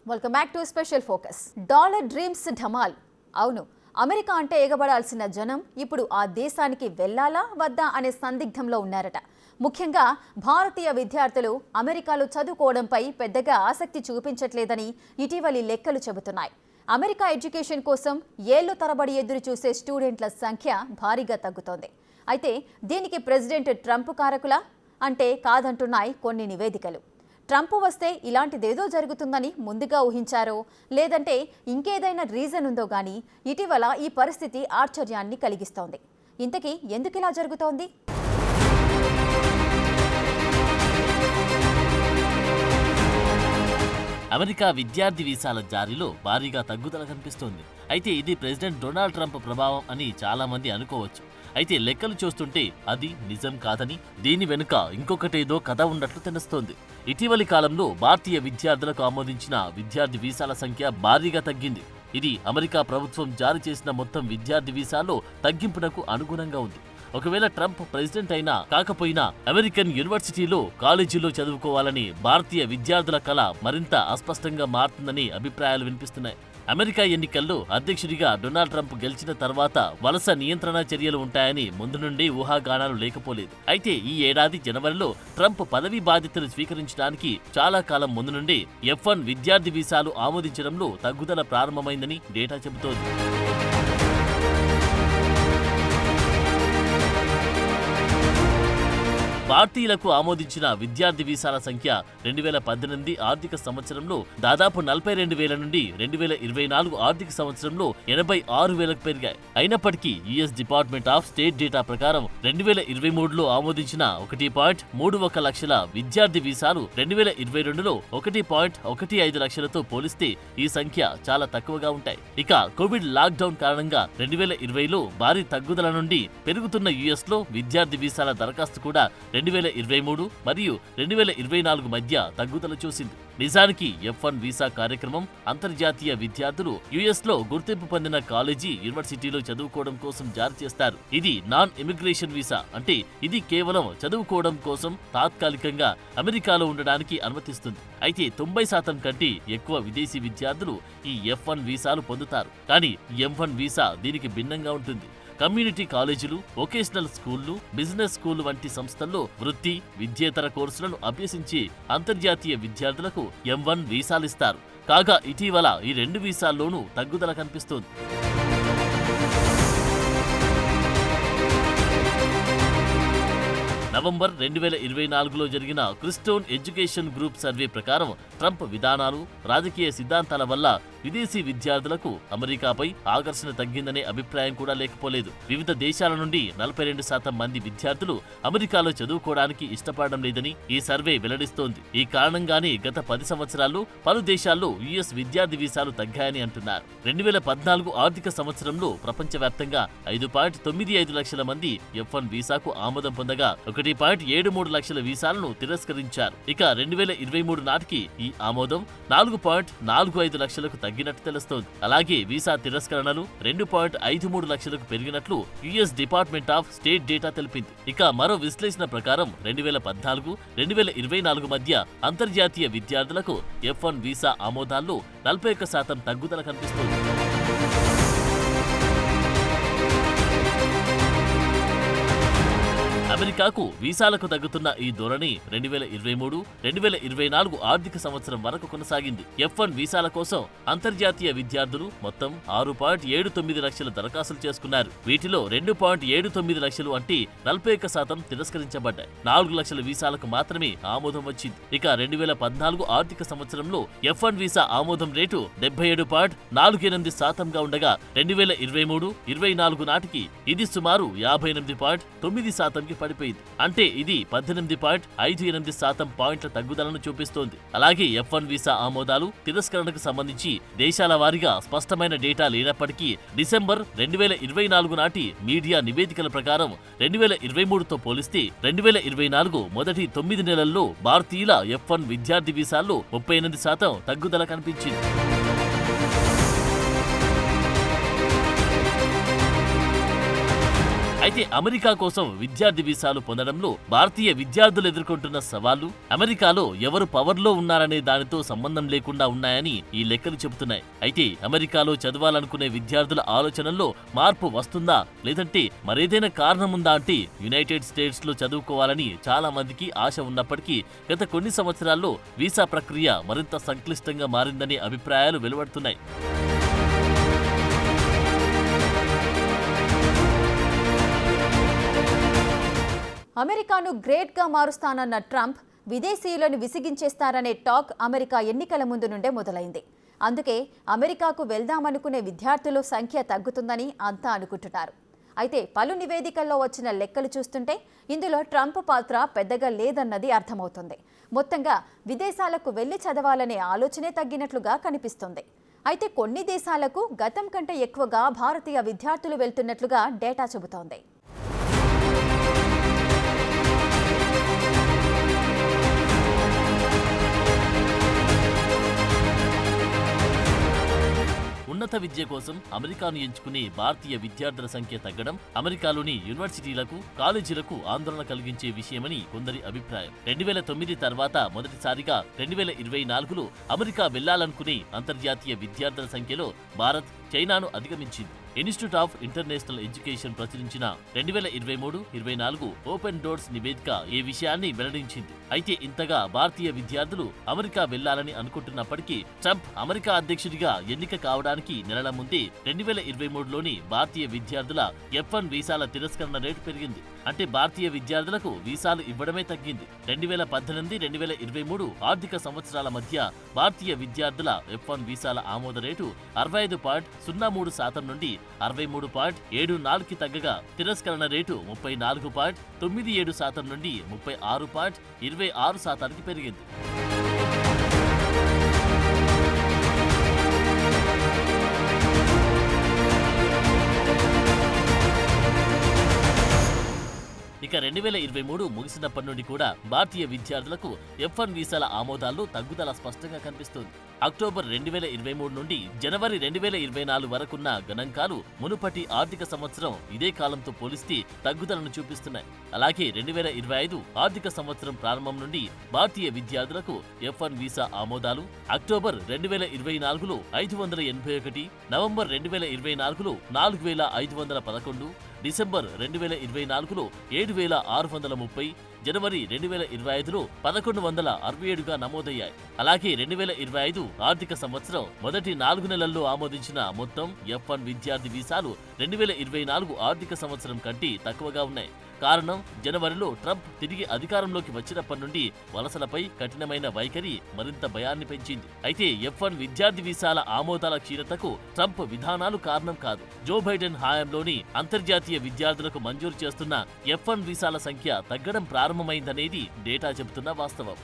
Welcome back to special focus. Dollar dreams ఢమాల్. అవును, America అంటే ఎగబడాల్సిన జనం ఇప్పుడు ఆ దేశానికి వెళ్లాలా వద్దా అనే సందిగ్ధంలో ఉన్నారట. ముఖ్యంగా భారతీయ విద్యార్థులు అమెరికాలో చదువుకోవడంపై పెద్దగా ఆసక్తి చూపించట్లేదని ఇటీవలి లెక్కలు చెబుతున్నాయి. అమెరికా ఎడ్యుకేషన్ కోసం ఏళ్లు తరబడి ఎదురు చూసే స్టూడెంట్ల సంఖ్య భారీగా తగ్గుతోంది. అయితే దీనికి ప్రెసిడెంట్ ట్రంప్ కారకులా అంటే కాదంటున్నాయి కొన్ని నివేదికలు. ట్రంప్ వస్తే ఇలాంటిదేదో జరుగుతుందని ముందుగా ఊహించారో లేదంటే ఇంకేదైనా రీజన్ ఉందో గానీ ఇటీవల ఈ పరిస్థితి ఆశ్చర్యాన్ని కలిగిస్తోంది. ఇంతకీ ఎందుకిలా జరుగుతోంది? అమెరికా విద్యార్థి వీసాల జారీలో భారీగా తగ్గుదల కనిపిస్తోంది. అయితే ఇది ప్రెసిడెంట్ డొనాల్డ్ ట్రంప్ ప్రభావం అని చాలా మంది అనుకోవచ్చు. అయితే లెక్కలు చూస్తుంటే అది నిజం కాదని, దీని వెనుక ఇంకొకటేదో కథ ఉన్నట్లు తెలుస్తోంది. ఇటీవలి కాలంలో భారతీయ విద్యార్థులకు ఆమోదించిన విద్యార్థి వీసాల సంఖ్య భారీగా తగ్గింది. ఇది అమెరికా ప్రభుత్వం జారీ చేసిన మొత్తం విద్యార్థి వీసాల్లో తగ్గింపునకు అనుగుణంగా ఉంది. ఒకవేళ ట్రంప్ ప్రెసిడెంట్ అయినా కాకపోయినా అమెరికన్ యూనివర్సిటీలో కాలేజీలో చదువుకోవాలని భారతీయ విద్యార్థుల కళ మరింత అస్పష్టంగా మారుతుందని అభిప్రాయాలు వినిపిస్తున్నాయి. అమెరికా ఎన్నికల్లో అధ్యక్షుడిగా డొనాల్డ్ ట్రంప్ గెలిచిన తర్వాత వలస నియంత్రణ చర్యలు ఉంటాయని ముందు నుండి ఊహాగానాలు లేకపోలేదు. అయితే ఈ ఏడాది జనవరిలో ట్రంప్ పదవీ బాధ్యతలు స్వీకరించడానికి చాలా కాలం ముందు నుండి F1 విద్యార్థి వీసాలు ఆమోదించడంలో తగ్గుదల ప్రారంభమైందని డేటా చెబుతోంది. భారతీయులకు ఆమోదించిన విద్యార్థి వీసాల సంఖ్య 2018 ఆర్థిక సంవత్సరంలో దాదాపు 42,000 నుండి 2024 ఆర్థిక సంవత్సరంలో 86,000కు పెరిగాయి. అయినప్పటికీ US department of state data ప్రకారం 2023లో ఆమోదించిన 1.31 లక్షల విద్యార్థి వీసాలు 2022లో 1.15 లక్షలతో పోలిస్తే ఈ సంఖ్య చాలా తక్కువగా ఉంటాయి. ఇక కోవిడ్ లాక్డౌన్ కారణంగా 2020లో భారీ తగ్గుదల నుండి పెరుగుతున్న యుఎస్ లో విద్యార్థి వీసాల దరఖాస్తు కూడా 2023 మరియు 2024 మధ్య తగ్గుదల చూసింది. నిజానికి F1 వీసా కార్యక్రమం అంతర్జాతీయ విద్యార్థులు యుఎస్ లో గుర్తింపు పొందిన కాలేజీ, యూనివర్సిటీలో చదువుకోవడం కోసం జారీ చేస్తారు. ఇది నాన్ ఇమిగ్రేషన్ వీసా, అంటే ఇది కేవలం చదువుకోవడం కోసం తాత్కాలికంగా అమెరికాలో ఉండడానికి అనుమతిస్తుంది. అయితే 90% కంటే ఎక్కువ విదేశీ విద్యార్థులు ఈ F1 వీసాలు పొందుతారు. కానీ M1 వీసా దీనికి భిన్నంగా ఉంటుంది. కమ్యూనిటీ కాలేజీలు, వొకేషనల్ స్కూళ్లు, బిజినెస్ స్కూల్ వంటి సంస్థల్లో వృత్తి, విద్యేతర కోర్సులను అభ్యసించే అంతర్జాతీయ విద్యార్థులకు M1 వీసాలిస్తారు. కాగా ఇటీవల ఈ రెండు వీసాల్లోనూ తగ్గుదల కనిపిస్తోంది. నవంబర్ 2024లో జరిగిన క్రిస్టోన్ ఎడ్యుకేషన్ గ్రూప్ సర్వే ప్రకారం ట్రంప్ విధానాలు, రాజకీయ సిద్ధాంతాల వల్ల విదేశీ విద్యార్థులకు అమెరికాపై ఆకర్షణ తగ్గిందనే అభిప్రాయం కూడా లేకపోలేదు. వివిధ దేశాల నుండి 42% మంది విద్యార్థులు అమెరికాలో చదువుకోవడానికి ఇష్టపడడం లేదని ఈ సర్వే వెల్లడిస్తోంది. ఈ కారణంగానే గత 10 సంవత్సరాల్లో పలు దేశాల్లో యుఎస్ విద్యార్థి వీసాలు తగ్గాయని అంటున్నారు. 2014 ఆర్థిక సంవత్సరంలో ప్రపంచవ్యాప్తంగా 5.95 లక్షల మంది F1 వీసాకు ఆమోదం పొందగా 1.73 లక్షల వీసాలను తిరస్కరించారు. ఇక 2023 నాటికి ఈ ఆమోదం 4.45 లక్షలకు తగ్గినట్టు తెలుస్తోంది. అలాగే వీసా తిరస్కరణలు 2.53 లక్షలకు పెరిగినట్లు US department of state data తెలిపింది. ఇక మరో విశ్లేషణ ప్రకారం 2014, 2024 మధ్య అంతర్జాతీయ విద్యార్థులకు F1 వీసా ఆమోదాల్లో 41% తగ్గుదల కనిపిస్తోంది. అమెరికాకు వీసాలకు తగ్గుతున్న ఈ ధోరణి 2023, 2024 ఆర్థిక సంవత్సరం వరకు కొనసాగింది. F1 వీసాల కోసం అంతర్జాతీయ విద్యార్థులు మొత్తం 6.79 లక్షల దరఖాస్తులు చేసుకున్నారు. వీటిలో 2.79 లక్షలు అంటే 41% తిరస్కరించబడ్డాయి. 4 లక్షల వీసాలకు మాత్రమే ఆమోదం వచ్చింది. ఇక 2014 ఆర్థిక సంవత్సరంలో F1 వీసా ఆమోదం రేటు 77.48%గా ఉండగా 2023, 24 నాటికి ఇది సుమారు 58.9%కి పడిపోయింది. అంటే ఇది 18.58% పాయింట్ల తగ్గుదలను చూపిస్తోంది. అలాగే F1 వీసా ఆమోదాలు, తిరస్కరణకు సంబంధించి దేశాల వారీగా స్పష్టమైన డేటా లేనప్పటికీ డిసెంబర్ 2024 నాటి మీడియా నివేదికల ప్రకారం 2023తో పోలిస్తే 2024 మొదటి 9 నెలల్లో భారతీయుల F1 విద్యార్థి వీసాల్లో 38% తగ్గుదల కనిపించింది. అయితే అమెరికా కోసం విద్యార్థి వీసాలు పొందడంలో భారతీయ విద్యార్థులు ఎదుర్కొంటున్న సవాళ్లు, అమెరికాలో ఎవరు పవర్లో ఉన్నారనే దానితో సంబంధం లేకుండా ఉన్నాయని ఈ లెక్కలు చెబుతున్నాయి. అయితే అమెరికాలో చదవాలనుకునే విద్యార్థుల ఆలోచనల్లో మార్పు వస్తుందా, లేదంటే మరేదైనా కారణం ఉందా అంటే యునైటెడ్ స్టేట్స్ లో చదువుకోవాలని చాలా మందికి ఆశ ఉన్నప్పటికీ గత కొన్ని సంవత్సరాల్లో వీసా ప్రక్రియ మరింత సంక్లిష్టంగా మారిందనే అభిప్రాయాలు వెలువడుతున్నాయి. అమెరికాను గ్రేట్గా మారుస్తానన్న ట్రంప్ విదేశీయులను విసిగించేస్తారనే టాక్ అమెరికా ఎన్నికల ముందు నుండే మొదలైంది. అందుకే అమెరికాకు వెళ్దామనుకునే విద్యార్థుల సంఖ్య తగ్గుతుందని అంతా అనుకుంటున్నారు. అయితే పలు నివేదికల్లో వచ్చిన లెక్కలు చూస్తుంటే ఇందులో ట్రంప్ పాత్ర పెద్దగా లేదన్నది అర్థమవుతుంది. మొత్తంగా విదేశాలకు వెళ్లి చదవాలనే ఆలోచనే తగ్గినట్లుగా కనిపిస్తుంది. అయితే కొన్ని దేశాలకు గతం కంటే ఎక్కువగా భారతీయ విద్యార్థులు వెళ్తున్నట్లుగా డేటా చెబుతోంది. ఉన్నత విద్య కోసం అమెరికాను ఎంచుకునే భారతీయ విద్యార్థుల సంఖ్య తగ్గడం అమెరికాలోని యూనివర్సిటీలకు, కాలేజీలకు ఆందోళన కలిగించే విషయమని కొందరి అభిప్రాయం. 2009 తర్వాత మొదటిసారిగా 2024లో అమెరికా వెళ్లాలనుకునే అంతర్జాతీయ విద్యార్థుల సంఖ్యలో భారత్ చైనాను అధిగమించింది. ఇన్స్టిట్యూట్ ఆఫ్ ఇంటర్నేషనల్ ఎడ్యుకేషన్ ప్రచురించిన 2023-24 ఓపెన్ డోర్స్ నివేదిక ఈ విషయాన్ని వెల్లడించింది. అయితే ఇంతగా భారతీయ విద్యార్థులు అమెరికా వెళ్లాలని అనుకుంటున్నప్పటికీ ట్రంప్ అమెరికా అధ్యక్షుడిగా ఎన్నిక కావడానికి నెలల ముందే 2023లోని భారతీయ విద్యార్థుల F1 వీసాల తిరస్కరణ రేటు పెరిగింది. అంటే భారతీయ విద్యార్థులకు వీసాలు ఇవ్వడమే తగ్గింది. 2018-2023 ఆర్థిక సంవత్సరాల మధ్య భారతీయ విద్యార్థుల F1 వీసాల ఆమోద రేటు 65.03% నుండి 63.74కి తగ్గగా తిరస్కరణ రేటు 34.97% నుండి 36.26%కి పెరిగింది. ఇక 2023 ముగిసినప్పటి నుండి కూడా భారతీయ విద్యార్థులకు F1 వీసాల ఆమోదాల్లో తగ్గుదల స్పష్టంగా కనిపిస్తోంది. అక్టోబర్ 2023 నుండి జనవరి 2024 వరకున్న గణాంకాలు మునుపటి ఆర్థిక సంవత్సరం ఇదే కాలంతో పోలిస్తే తగ్గుదలను చూపిస్తున్నాయి. అలాగే 2025 ఆర్థిక సంవత్సరం ప్రారంభం నుండి భారతీయ విద్యార్థులకు F1 వీసా ఆమోదాలు అక్టోబర్ 2024లో 581, నవంబర్ 2024లో 4511, డిసెంబర్ 2024లో 7630, జనవరి 2025లో 1167గా నమోదయ్యాయి. అలాగే 2025 ఆర్థిక సంవత్సరం మొదటి 4 నెలల్లో ఆమోదించిన మొత్తం F1 విద్యార్థి వీసాలు 2024 ఆర్థిక సంవత్సరం కంటే తక్కువగా ఉన్నాయి. కారణం జనవరిలో ట్రంప్ తిరిగి అధికారంలోకి వచ్చినప్పటి నుండి వలసలపై కఠినమైన వైఖరి మరింత భయాన్ని పెంచింది. అయితే F1 విద్యార్థి వీసాల ఆమోదాల క్షీణతకు ట్రంప్ విధానాలు కారణం కాదు. జో బైడెన్ హయాంలోని అంతర్జాతీయ విద్యార్థులకు మంజూరు చేస్తున్న F1 వీసాల సంఖ్య తగ్గడం ప్రారంభమైందనేది డేటా చెబుతున్న వాస్తవం.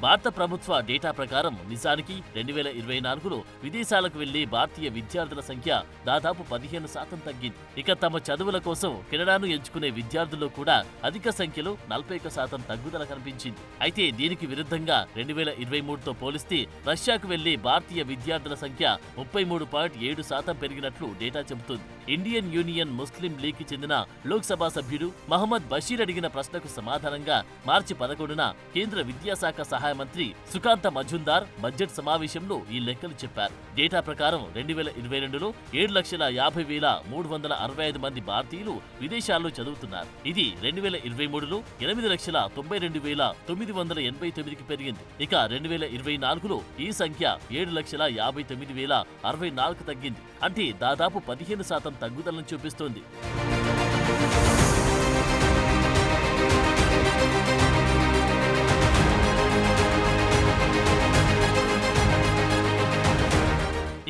భారత ప్రభుత్వ డేటా ప్రకారం నిజానికి 2024లో విదేశాలకు వెళ్లే భారతీయ విద్యార్థుల సంఖ్య దాదాపు 15% తగ్గింది. ఇక తమ చదువుల కోసం కెనడాను ఎంచుకునే విద్యార్థుల్లో కూడా అధిక సంఖ్యలో 41% తగ్గుదల కనిపించింది. అయితే దీనికి విరుద్ధంగా 2023తో పోలిస్తే రష్యాకు వెళ్లే భారతీయ విద్యార్థుల సంఖ్య 33.7% పెరిగినట్లు డేటా చెబుతుంది. ఇండియన్ యూనియన్ ముస్లిం లీగ్కి చెందిన లోక్సభ సభ్యుడు మహమ్మద్ బషీర్ అడిగిన ప్రశ్నకు సమాధానంగా మార్చి 11న కేంద్ర విద్యాశాఖ సహాయ మంత్రి సుకాంత మజుందార్ బడ్జెట్ సమావేశంలో ఈ లెక్కలు చెప్పారు. డేటా ప్రకారం 2022లో 7,50,365 మంది భారతీయులు విదేశాల్లో చదువుతున్నారు. ఇది 2023లో 8,92,989కి పెరిగింది. ఇక 2024లో ఈ సంఖ్య 7,59,064కు తగ్గింది. అంటే దాదాపు 15% తగ్గుదలను చూపిస్తోంది.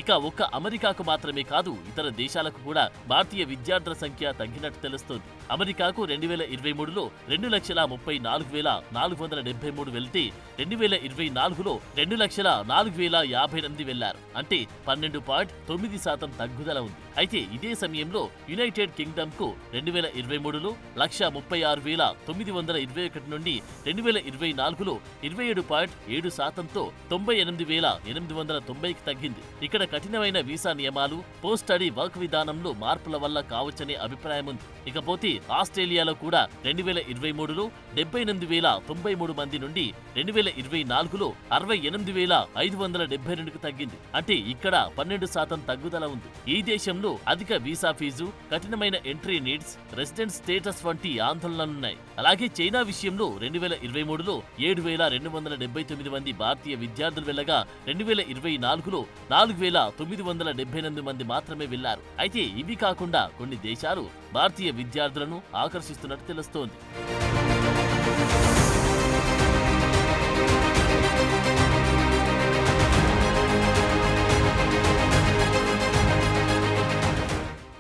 ఇక ఒక్క అమెరికాకు మాత్రమే కాదు, ఇతర దేశాలకు కూడా భారతీయ విద్యార్థుల సంఖ్య తగ్గినట్టు తెలుస్తోంది. అమెరికాకు 2023లో 2,34,473 వెళ్తే 2024లో 2,04,058 వెళ్లారు. అంటే 12.9% తగ్గుదల ఉంది. అయితే ఇదే సమయంలో యునైటెడ్ కింగ్డమ్ కు 2023లో 136,921 నుండి 2024లో 27.7%తో 98,890కి తగ్గింది. ఇక్కడ కఠినమైన వీసా నియమాలు, పోస్ట్ స్టడీ వర్క్ విధానంలో మార్పుల వల్ల కావచ్చనే అభిప్రాయం ఉంది. ఇకపోతే ఆస్ట్రేలియాలో కూడా 2023లో 78,093 మంది నుండి 2024లో 68,572కి తగ్గింది. అంటే ఇక్కడ 12% తగ్గుదల ఉంది. ఈ దేశంలో అధిక వీసా ఫీజు, కఠినమైన ఎంట్రీ నీడ్స్, రెసిడెంట్ స్టేటస్ వంటి ఆందోళనలున్నాయి. అలాగే చైనా విషయంలో 2023లో 7,279 మంది భారతీయ విద్యార్థులు వెళ్ళగా 2024లో 4,978 మంది మాత్రమే వెళ్లారు. అయితే ఇవి కాకుండా కొన్ని దేశాలు భారతీయ విద్యార్థులను ఆకర్షిస్తున్నట్టు తెలుస్తోంది.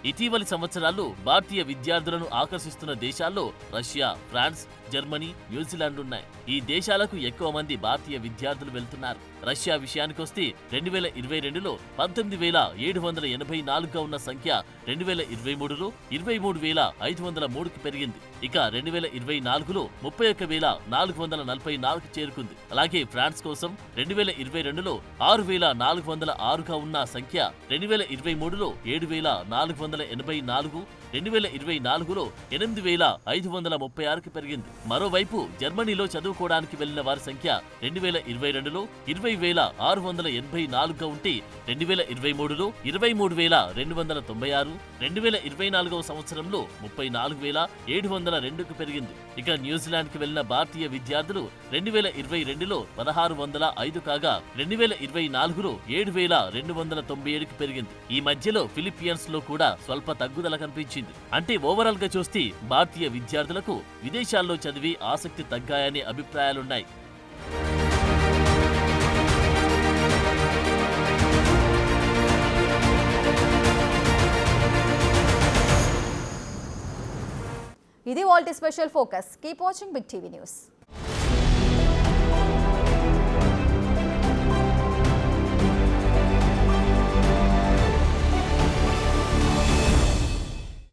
ఇటీవలి సంవత్సరాల్లో భారతీయ విద్యార్థులను ఆకర్షిస్తున్న దేశాల్లో రష్యా, ఫ్రాన్స్, జర్మనీ, న్యూజిలాండ్ ఉన్నాయి. ఈ దేశాలకు ఎక్కువ మంది భారతీయ విద్యార్థులు వెళ్తున్నారు. రష్యా విషయానికొస్తే 2022లో 19,784గా ఉన్న సంఖ్య 2023లో 23,503కి పెరిగింది. ఇక 2024లో 31,444కి చేరుకుంది. అలాగే ఫ్రాన్స్ కోసం 2022లో 6,406గా ఉన్న సంఖ్య 2023లో 7,484, 2024లో 8,536కి పెరిగింది. మరోవైపు జర్మనీలో చదువుకోవడానికి వెళ్లిన వారి సంఖ్య 2022లో 20,684గా ఉంటే 2023లో 23,296, 2024వ సంవత్సరంలో 34,702కు పెరిగింది. ఇక న్యూజిలాండ్కి వెళ్లిన భారతీయ విద్యార్థులు 2022లో 1,605 కాగా 2024లో 7,297కి పెరిగింది. ఈ మధ్యలో ఫిలిపియన్స్ లో కూడా స్వల్ప తగ్గుదల కనిపించింది. అంటే ఓవరాల్ గా చూస్తే భారతీయ విద్యార్థులకు విదేశాల్లో చదివి ఆసక్తి తగ్గాయనే అభిప్రాయాలున్నాయి. ఇది వాల్టీ special focus. Keep watching big TV news.